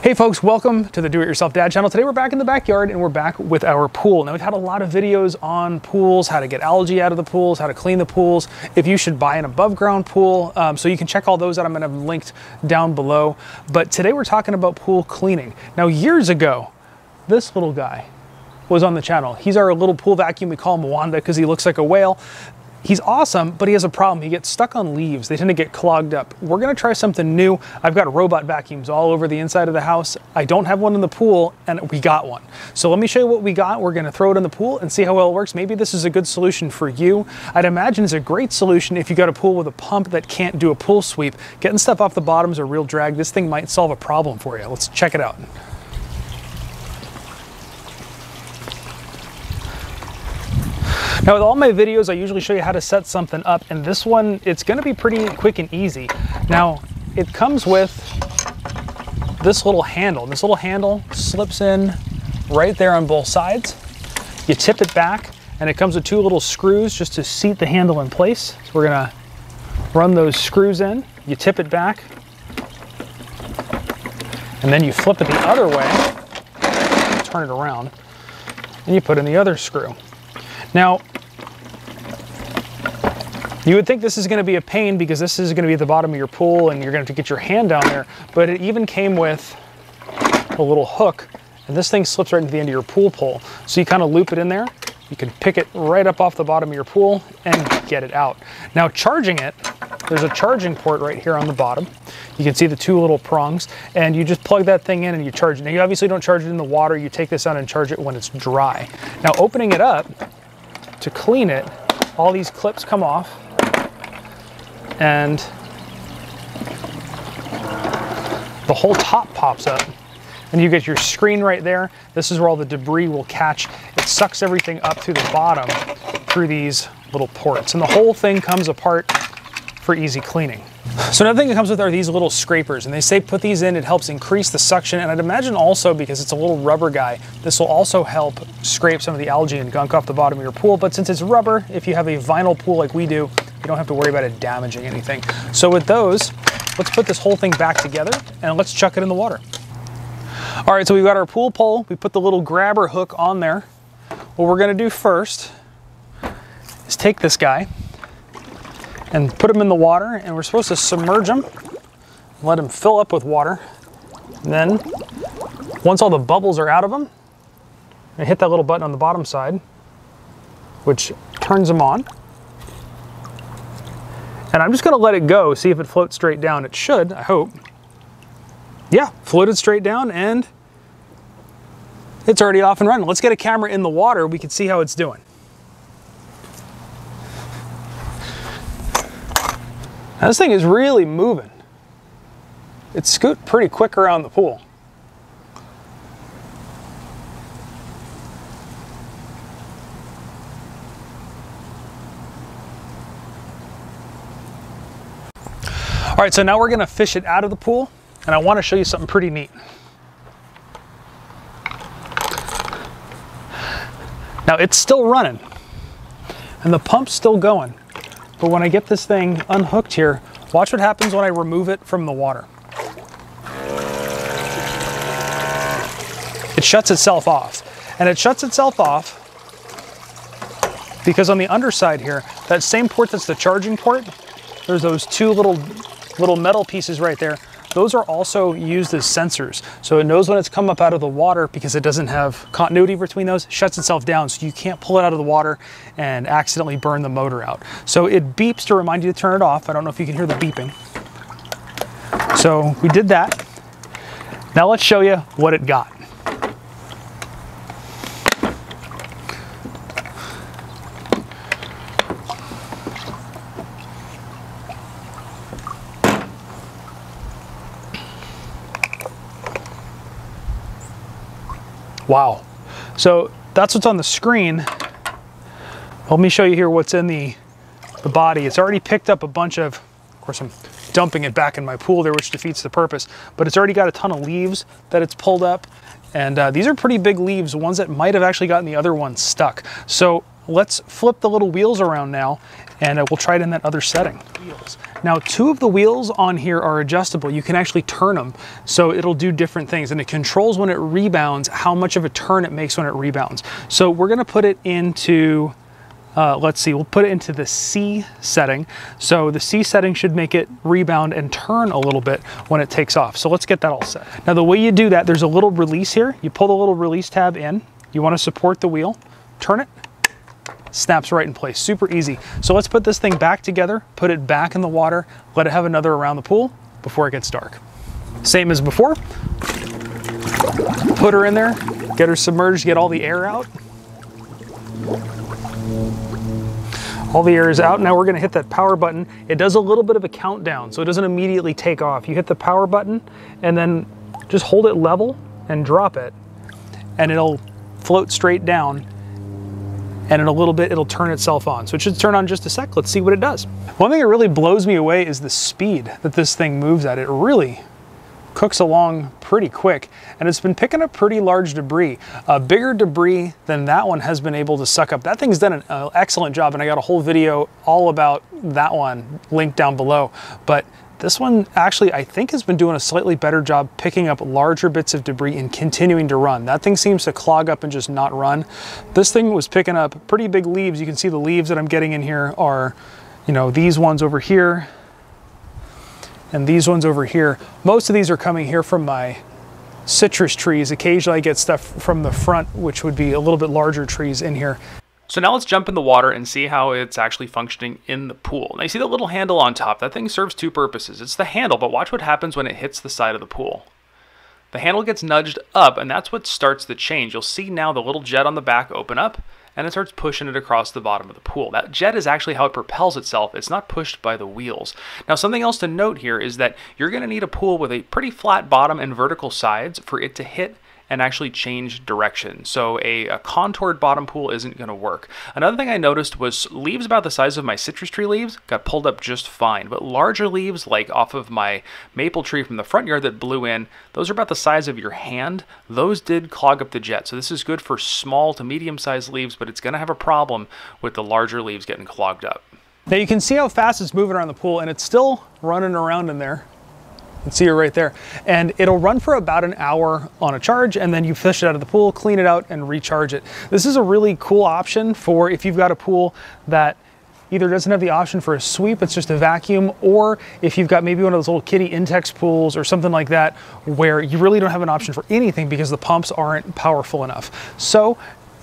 Hey folks, welcome to the Do-It-Yourself Dad channel. Today we're back in the backyard and we're back with our pool. Now we've had a lot of videos on pools, how to get algae out of the pools, how to clean the pools, if you should buy an above ground pool. So you can check all those out. I'm gonna have linked down below. But today we're talking about pool cleaning. Now years ago, this little guy was on the channel. He's our little pool vacuum. We call him Wanda because he looks like a whale. He's awesome, but he has a problem. He gets stuck on leaves. They tend to get clogged up. We're gonna try something new. I've got robot vacuums all over the inside of the house. I don't have one in the pool, and we got one. So let me show you what we got. We're gonna throw it in the pool and see how well it works. Maybe this is a good solution for you. I'd imagine it's a great solution if you got a pool with a pump that can't do a pool sweep. Getting stuff off the bottom is a real drag. This thing might solve a problem for you. Let's check it out. Now with all my videos, I usually show you how to set something up, and this one, it's gonna be pretty quick and easy. Now, it comes with this little handle. This little handle slips in right there on both sides. You tip it back, and it comes with two little screws just to seat the handle in place. So we're gonna run those screws in, you tip it back, and then you flip it the other way, turn it around, and you put in the other screw. Now, you would think this is going to be a pain because this is going to be at the bottom of your pool and you're going to have to get your hand down there, but it even came with a little hook, and this thing slips right into the end of your pool pole. So you kind of loop it in there, you can pick it right up off the bottom of your pool and get it out. Now charging it, there's a charging port right here on the bottom. You can see the two little prongs, and you just plug that thing in and you charge it. Now you obviously don't charge it in the water, you take this out and charge it when it's dry. Now opening it up, to clean it, all these clips come off, and the whole top pops up, and you get your screen right there. This is where all the debris will catch. It sucks everything up through the bottom through these little ports, and the whole thing comes apart for easy cleaning. So another thing that comes with are these little scrapers, and they say put these in, it helps increase the suction, and I'd imagine also because it's a little rubber guy, this will also help scrape some of the algae and gunk off the bottom of your pool. But since it's rubber, if you have a vinyl pool like we do, you don't have to worry about it damaging anything. So with those, let's put this whole thing back together and let's chuck it in the water. All right, so we've got our pool pole. We put the little grabber hook on there. What we're gonna do first is take this guy and put them in the water, and we're supposed to submerge them, let them fill up with water. And then, once all the bubbles are out of them, I hit that little button on the bottom side, which turns them on. And I'm just gonna let it go, see if it floats straight down. It should, I hope. Yeah, floated straight down, and it's already off and running. Let's get a camera in the water, we can see how it's doing. Now this thing is really moving. It's scooting pretty quick around the pool. All right, so now we're gonna fish it out of the pool, and I wanna show you something pretty neat. Now it's still running, and the pump's still going. But when I get this thing unhooked here, watch what happens when I remove it from the water. It shuts itself off. And it shuts itself off because on the underside here, that same port that's the charging port, there's those two little metal pieces right there. Those are also used as sensors. So it knows when it's come up out of the water because it doesn't have continuity between those, shuts itself down so you can't pull it out of the water and accidentally burn the motor out. So it beeps to remind you to turn it off. I don't know if you can hear the beeping. So we did that. Now let's show you what it got. Wow. So that's what's on the screen. Let me show you here what's in the body. It's already picked up a bunch of course I'm dumping it back in my pool there, which defeats the purpose, but it's already got a ton of leaves that it's pulled up. And these are pretty big leaves, ones that might have actually gotten the other ones stuck. So let's flip the little wheels around now, and we'll try it in that other setting. Now, 2 of the wheels on here are adjustable. You can actually turn them, so it'll do different things, and it controls when it rebounds, how much of a turn it makes when it rebounds. So we're gonna put it into, let's see, we'll put it into the C setting. So the C setting should make it rebound and turn a little bit when it takes off. So let's get that all set. Now, the way you do that, there's a little release here. You pull the little release tab in. You wanna support the wheel, turn it, snaps right in place, super easy. So let's put this thing back together, put it back in the water, let it have another around the pool before it gets dark. Same as before. Put her in there, get her submerged, get all the air out. All the air is out. Now we're gonna hit that power button. It does a little bit of a countdown, so it doesn't immediately take off. You hit the power button and then just hold it level and drop it, and it'll float straight down, and in a little bit it'll turn itself on. So it should turn on just a sec. Let's see what it does. One thing that really blows me away is the speed that this thing moves at. It really cooks along pretty quick, and it's been picking up pretty large debris. Bigger debris than that one has been able to suck up. That thing's done an excellent job, and I got a whole video all about that one linked down below. But this one actually, I think, has been doing a slightly better job picking up larger bits of debris and continuing to run. That thing seems to clog up and just not run. This thing was picking up pretty big leaves. You can see the leaves that I'm getting in here are, you know, these ones over here and these ones over here. Most of these are coming here from my citrus trees. Occasionally I get stuff from the front, which would be a little bit larger trees in here. So now let's jump in the water and see how it's actually functioning in the pool. Now you see the little handle on top. That thing serves 2 purposes. It's the handle, but watch what happens when it hits the side of the pool. The handle gets nudged up, and that's what starts the change. You'll see now the little jet on the back open up, and it starts pushing it across the bottom of the pool. That jet is actually how it propels itself. It's not pushed by the wheels. Now, something else to note here is that you're gonna need a pool with a pretty flat bottom and vertical sides for it to hit and actually change direction. So a contoured bottom pool isn't gonna work. Another thing I noticed was leaves about the size of my citrus tree leaves got pulled up just fine, but larger leaves, like off of my maple tree from the front yard that blew in, those are about the size of your hand. Those did clog up the jet. So this is good for small to medium-sized leaves, but it's gonna have a problem with the larger leaves getting clogged up. Now you can see how fast it's moving around the pool, and it's still running around in there. You can see it right there. And it'll run for about an hour on a charge, and then you fish it out of the pool, clean it out, and recharge it. This is a really cool option for if you've got a pool that either doesn't have the option for a sweep, it's just a vacuum, or if you've got maybe one of those little kiddie Intex pools or something like that where you really don't have an option for anything because the pumps aren't powerful enough. So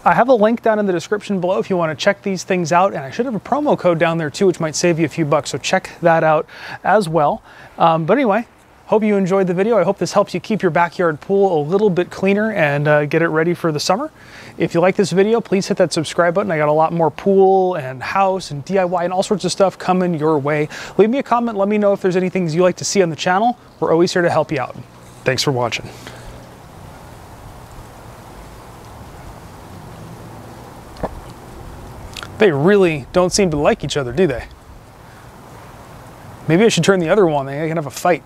I have a link down in the description below if you want to check these things out, and I should have a promo code down there too, which might save you a few bucks, so check that out as well. But anyway, hope you enjoyed the video. I hope this helps you keep your backyard pool a little bit cleaner and get it ready for the summer. If you like this video, please hit that subscribe button. I got a lot more pool and house and DIY and all sorts of stuff coming your way. Leave me a comment. Let me know if there's any things you like to see on the channel. We're always here to help you out. Thanks for watching. They really don't seem to like each other, do they? Maybe I should turn the other one. They can have a fight.